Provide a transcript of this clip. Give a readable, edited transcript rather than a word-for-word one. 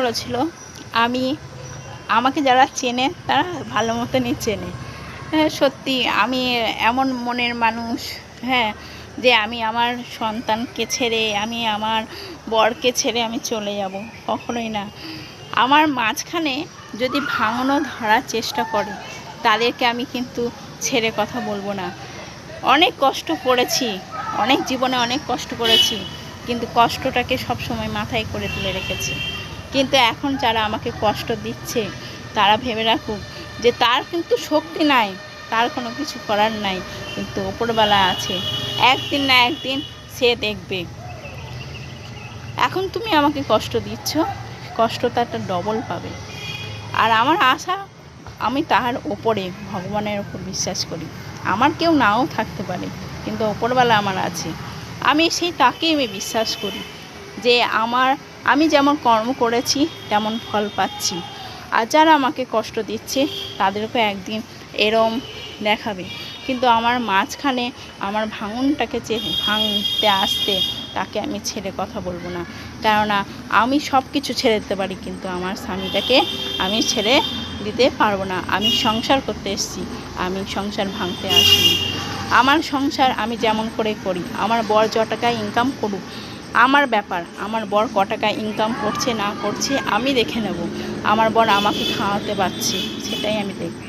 বলেছিল আমাকে যারা চেনে তারা ভালো মতনই চেনে। হ্যাঁ, সত্যি আমি এমন মনের মানুষ, হ্যাঁ, যে আমি আমার সন্তানকে ছেড়ে, আমি আমার বরকে ছেড়ে আমি চলে যাব, কখনোই না। আমার মাঝখানে যদি ভাঙনও ধরার চেষ্টা করে, তাদেরকে আমি কিন্তু ছেড়ে কথা বলবো না। অনেক কষ্ট করেছি, অনেক জীবনে অনেক কষ্ট করেছি, কিন্তু কষ্টটাকে সবসময় মাথায় করে তুলে রেখেছি। কিন্তু এখন যারা আমাকে কষ্ট দিচ্ছে, তারা ভেবে রাখুক যে তার কিন্তু শক্তি নাই, তার কোনো কিছু করার নাই, কিন্তু ওপরওয়ালা আছে, একদিন না একদিন সে দেখবে। এখন তুমি আমাকে কষ্ট দিচ্ছ, কষ্টটা একটা ডবল পাবে। আর আমার আশা, আমি তার ওপরে, ভগবানের ওপর বিশ্বাস করি। আমার কেউ নাও থাকতে পারে, কিন্তু ওপরওয়ালা আমার আছে। আমি সেই তাকেই আমি বিশ্বাস করি যে আমি যেমন কর্ম করেছি তেমন ফল পাচ্ছি। আর যারা আমাকে কষ্ট দিচ্ছে তাদেরকে একদিন এরম দেখাবে। কিন্তু আমার মাঝখানে আমার ভাঙনটাকে ভাঙতে আসতে, তাকে আমি ছেড়ে কথা বলবো না। কেননা আমি সব কিছু ছেড়ে দিতে পারি, কিন্তু আমার স্বামীটাকে আমি ছেড়ে দিতে পারবো না। আমি সংসার করতে এসেছি, আমি সংসার ভাঙতে আসিনি। আমার সংসার আমি যেমন করে করি, আমার বর য টাকা ইনকাম করুক, আমার ব্যাপার। আমার বর ক টাকা ইনকাম করছে না করছে আমি দেখে নেব। আমার বর আমাকে খাওয়াতে পারছে, সেটাই আমি দেখব।